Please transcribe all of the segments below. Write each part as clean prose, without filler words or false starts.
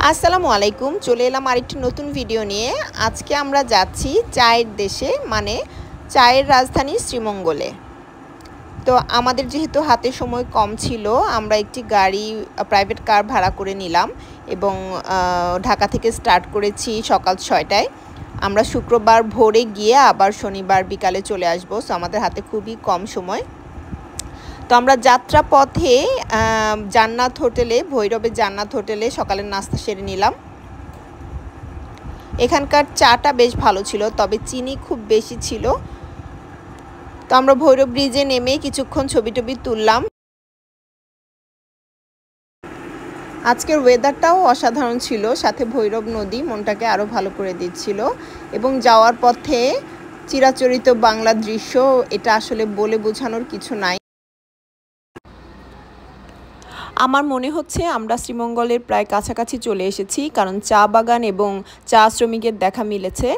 আসসালামু আলাইকুম, চলে এলাম আরেকটি নতুন ভিডিও নিয়ে। আজকে আমরা যাচ্ছি চায়ের দেশে, মানে চায়ের রাজধানী শ্রীমঙ্গলে। তো আমাদের যেহেতু হাতে সময় কম ছিল, আমরা একটি গাড়ি, প্রাইভেট কার ভাড়া করে নিলাম এবং ঢাকা থেকে স্টার্ট করেছি সকাল 6টায়। আমরা শুক্রবার ভোরে গিয়ে আবার শনিবার বিকালে চলে আসবো। সো আমাদের হাতে খুবই কম সময়। তো আমরা যাত্রা পথে জান্নাত হোটেলে, ভৈরবের জান্নাত হোটেলে সকালের নাস্তা সেরে নিলাম। এখানকার চাটা বেশ ভালো ছিল, তবে চিনি খুব বেশি ছিল। তো আমরা ভৈরব ব্রিজে নেমে কিছুক্ষণ ছবি টবি তুললাম। আজকের ওয়েদারটাও অসাধারণ ছিল, সাথে ভৈরব নদী মনটাকে আরও ভালো করে দিচ্ছিল। এবং যাওয়ার পথে চিরাচরিত বাংলা দৃশ্য, এটা আসলে বলে বোঝানোর কিছু নাই। আমার মনে হচ্ছে আমরা শ্রীমঙ্গলের প্রায় কাছাকাছি চলে এসেছি, কারণ চা বাগান এবং চা শ্রমিকের দেখা মিলেছে।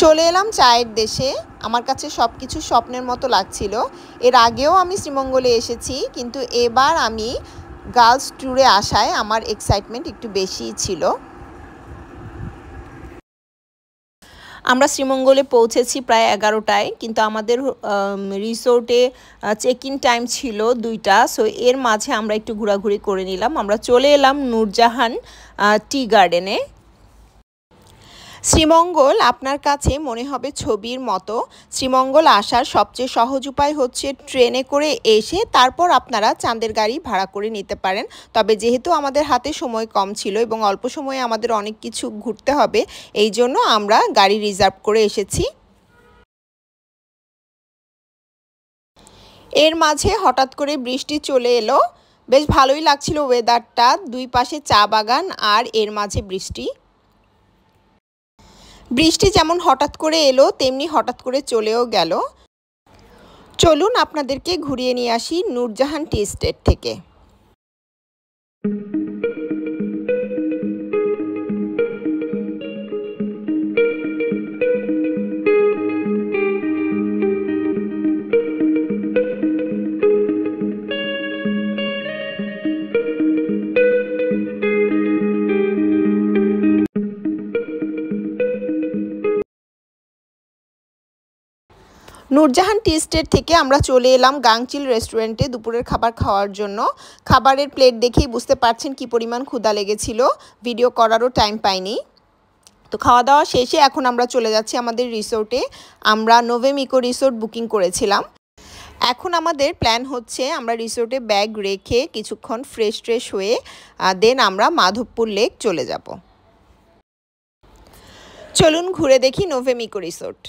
চলে এলাম চায়ের দেশে। আমার কাছে সব কিছু স্বপ্নের মতো লাগছিল। এর আগেও আমি শ্রীমঙ্গলে এসেছি, কিন্তু এবার আমি গার্লস ট্যুরে আসায় আমার এক্সাইটমেন্ট একটু বেশিই ছিল। আমরা শ্রীমঙ্গলে পৌঁছেছি প্রায় 11টায়, কিন্তু আমাদের রিসোর্টে চেক ইন টাইম ছিল 2টা। সো এর মাঝে আমরা একটু ঘোরাঘুরি করে নিলাম। আমরা চলে এলাম নূরজাহান টি গার্ডেনে। শ্রীমঙ্গল আপনার কাছে মনে হবে ছবির মতো। শ্রীমঙ্গল আসার সবচেয়ে সহজ উপায় হচ্ছে ট্রেনে করে এসে তারপর আপনারা চাঁদের গাড়ি ভাড়া করে নিতে পারেন। তবে যেহেতু আমাদের হাতে সময় কম ছিল এবং অল্প সময়ে আমাদের অনেক কিছু ঘুরতে হবে, এই জন্য আমরা গাড়ি রিজার্ভ করে এসেছি। এর মাঝে হঠাৎ করে বৃষ্টি চলে এলো। বেশ ভালোই লাগছিল ওয়েদারটা, দুই পাশে চা বাগান আর এর মাঝে বৃষ্টি। বৃষ্টি যেমন হঠাৎ করে এলো, তেমনি হঠাৎ করে চলেও গেল। চলুন আপনাদেরকে ঘুরিয়ে নিয়ে আসি নূরজাহান টি এস্টেট থেকে। নূরজাহান টি এস্টেট থেকে আমরা চলে এলাম গাংচিল রেস্টুরেন্টে দুপুরের খাবার খাওয়ার জন্য। খাবারের প্লেট দেখেই বুঝতে পারছেন কি পরিমাণ ক্ষুধা লেগেছিল, ভিডিও করারও টাইম পাইনি। তো খাওয়া দাওয়া শেষে এখন আমরা চলে যাচ্ছি আমাদের রিসোর্টে। আমরা নোভেম ইকো রিসোর্ট বুকিং করেছিলাম। এখন আমাদের প্ল্যান হচ্ছে আমরা রিসোর্টে ব্যাগ রেখে কিছুক্ষণ ফ্রেশ হয়ে দেন আমরা মাধবপুর লেক চলে যাব। চলুন ঘুরে দেখি নোভেম ইকো রিসোর্ট।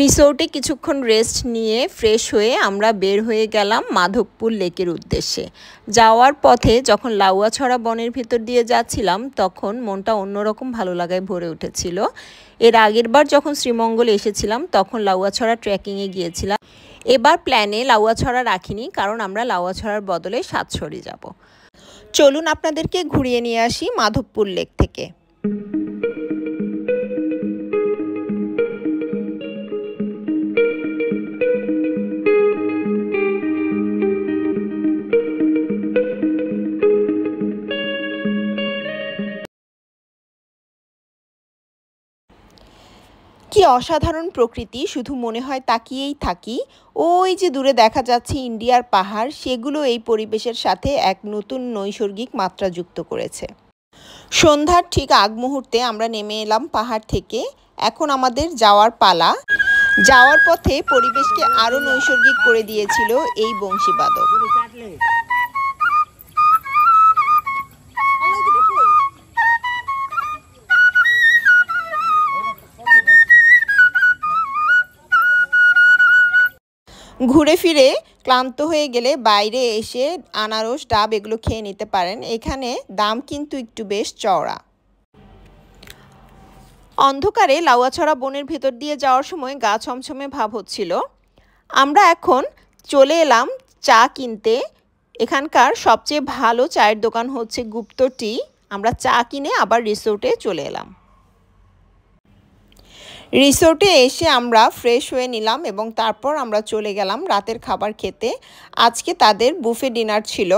রিসোর্টে কিছুক্ষণ রেস্ট নিয়ে ফ্রেশ হয়ে আমরা বের হয়ে গেলাম মাধবপুর লেকের উদ্দেশ্যে। যাওয়ার পথে যখন লাউয়াছড়া বনের ভিতর দিয়ে যাচ্ছিলাম তখন মনটা অন্যরকম ভালো লাগায় ভরে উঠেছিল। এর আগের বার যখন শ্রীমঙ্গলে এসেছিলাম তখন লাউয়াছড়া ট্রেকিংয়ে গিয়েছিলাম। এবার প্ল্যানে লাউয়াছড়া রাখিনি, কারণ আমরা লাউয়াছড়ার বদলে সাতছড়ি যাব। চলুন আপনাদেরকে ঘুরিয়ে নিয়ে আসি মাধবপুর লেক থেকে। কি অসাধারণ প্রকৃতি, শুধু মনে হয় তাকিয়েই থাকি। ওই যে দূরে দেখা যাচ্ছে ইন্ডিয়ার পাহাড়, সেগুলো এই পরিবেশের সাথে এক নতুন নৈসর্গিক মাত্রা যুক্ত করেছে। সন্ধ্যার ঠিক আগ মুহূর্তে আমরা নেমে এলাম পাহাড় থেকে। এখন আমাদের যাওয়ার পালা। যাওয়ার পথে পরিবেশকে আরও নৈসর্গিক করে দিয়েছিল এই বংশীবাদক। ঘুরে ফিরে ক্লান্ত হয়ে গেলে বাইরে এসে আনারস, ডাব এগুলো খেয়ে নিতে পারেন। এখানে দাম কিন্তু একটু বেশ চওড়া। অন্ধকারে লাউয়াছড়া বনের ভেতর দিয়ে যাওয়ার সময় গা ছমছমে ভাব হচ্ছিল। আমরা এখন চলে এলাম চা কিনতে। এখানকার সবচেয়ে ভালো চায়ের দোকান হচ্ছে গুপ্ত টি। আমরা চা কিনে আবার রিসোর্টে চলে এলাম। রিসোর্টে এসে আমরা ফ্রেশ হয়ে নিলাম এবং তারপর আমরা চলে গেলাম রাতের খাবার খেতে। আজকে তাদের বুফে ডিনার ছিল।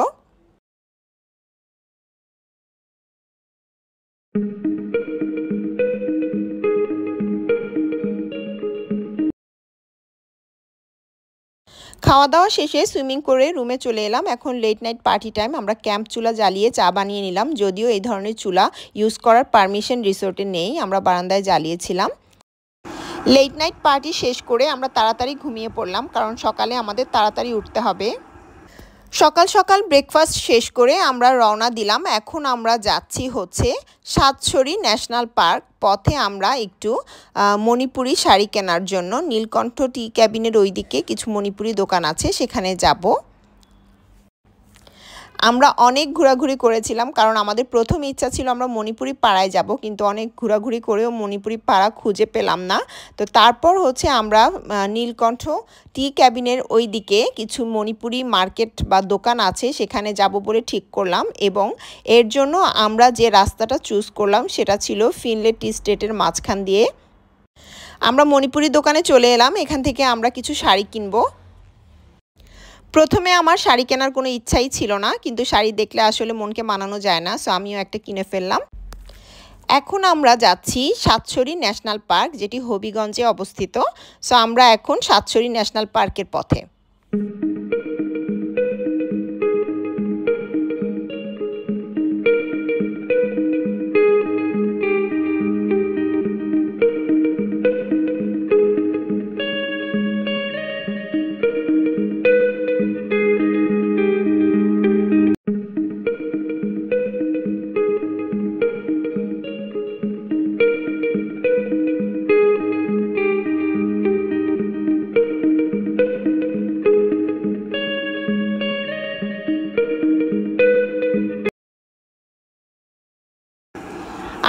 খাওয়া দাওয়া শেষে সুইমিং করে রুমে চলে এলাম। এখন লেট নাইট পার্টি টাইম। আমরা ক্যাম্প চুলা জ্বালিয়ে চা বানিয়ে নিলাম। যদিও এই ধরনের চুলা ইউজ করার পারমিশন রিসোর্টে নেই, আমরা বারান্দায় জ্বালিয়েছিলাম। লেট নাইট পার্টি শেষ করে আমরা তাড়াতাড়ি ঘুমিয়ে পড়লাম, কারণ সকালে আমাদের তাড়াতাড়ি উঠতে হবে। সকাল সকাল ব্রেকফাস্ট শেষ করে আমরা রওনা দিলাম। এখন আমরা যাচ্ছি হচ্ছে সাতছড়ি ন্যাশনাল পার্ক। পথে আমরা একটু মণিপুরি শাড়ি কেনার জন্য নীলকণ্ঠ টি ক্যাবিনের ওই দিকে কিছু মণিপুরি দোকান আছে, সেখানে যাব। আমরা অনেক ঘোরাঘুরি করেছিলাম, কারণ আমাদের প্রথম ইচ্ছা ছিল আমরা মণিপুরি পাড়ায় যাব, কিন্তু অনেক ঘোরাঘুরি করেও মণিপুরি পাড়া খুঁজে পেলাম না। তো তারপর হচ্ছে আমরা নীলকণ্ঠ টি ক্যাবিনের ওই দিকে কিছু মণিপুরি মার্কেট বা দোকান আছে, সেখানে যাব বলে ঠিক করলাম। এবং এর জন্য আমরা যে রাস্তাটা চুজ করলাম সেটা ছিল ফিনলে টি স্টেটের মাঝখান দিয়ে। আমরা মণিপুরি দোকানে চলে এলাম। এখান থেকে আমরা কিছু শাড়ি কিনবো। প্রথমে আমার শাড়ি কেনার কোনো ইচ্ছাই ছিল না, কিন্তু শাড়ি দেখলে আসলে মনকে মানানো যায় না, সো আমিও একটা কিনে ফেললাম। এখন আমরা যাচ্ছি সাতছড়ি ন্যাশনাল পার্ক, যেটি হবিগঞ্জে অবস্থিত। সো আমরা এখন সাতছড়ি ন্যাশনাল পার্কের পথে।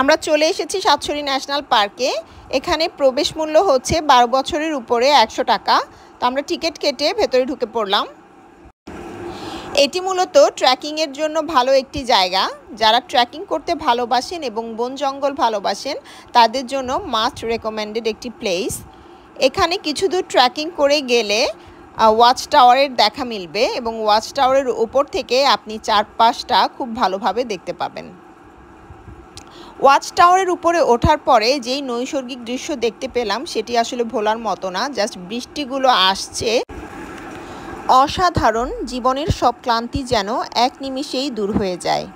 আমরা চলে এসেছি সাতছড়ি ন্যাশনাল পার্কে। এখানে প্রবেশ মূল্য হচ্ছে 12 বছরের উপরে 100 টাকা। তো আমরা টিকিট কেটে ভেতরে ঢুকে পড়লাম। এটি মূলত ট্রেকিংয়ের জন্য ভালো একটি জায়গা। যারা ট্রেকিং করতে ভালোবাসেন এবং বন জঙ্গল ভালোবাসেন তাদের জন্য মাস্ট রেকমেন্ডেড একটি প্লেস। এখানে কিছু দূর ট্রেকিং করে গেলে ওয়াচ টাওয়ারের দেখা মিলবে এবং ওয়াচ টাওয়ারের উপর থেকে আপনি চারপাশটা খুব ভালোভাবে দেখতে পাবেন। ওয়াচ টাওয়ারের উপরে ওঠার পরে যেই নৈসর্গিক দৃশ্য দেখতে পেলাম সেটি আসলে ভোলার মতো না। জাস্ট বৃষ্টিগুলো আসছে, অসাধারণ। জীবনের সব ক্লান্তি যেন এক নিমিষেই দূর হয়ে যায়।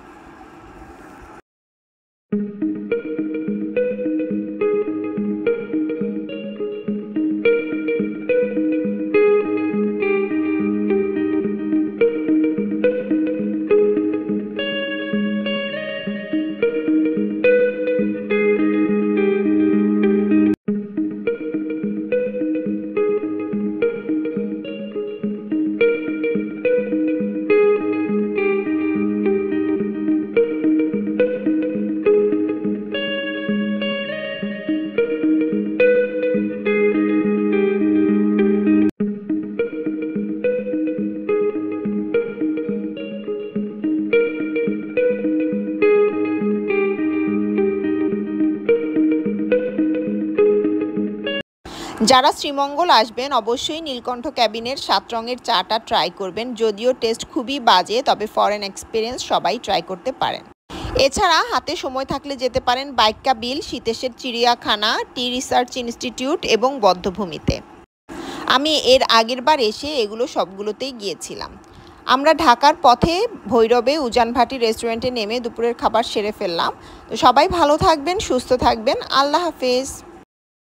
যারা শ্রীমঙ্গল আসবেন অবশ্যই নীলকণ্ঠ ক্যাবিনের 7 রঙের চাটা ট্রাই করবেন। যদিও টেস্ট খুবই বাজে, তবে ফরেন এক্সপিরিয়েন্স সবাই ট্রাই করতে পারেন। এছাড়া হাতে সময় থাকলে যেতে পারেন বাইক্কা বিল, সীতেশের চিড়িয়াখানা, টি রিসার্চ ইনস্টিটিউট এবং বধ্যভূমিতে। আমি এর আগের বার এসে এগুলো সবগুলোতেই গিয়েছিলাম। আমরা ঢাকার পথে ভৈরবে উজান ভাটি রেস্টুরেন্টে নেমে দুপুরের খাবার সেরে ফেললাম। তো সবাই ভালো থাকবেন, সুস্থ থাকবেন। আল্লাহ হাফেজ।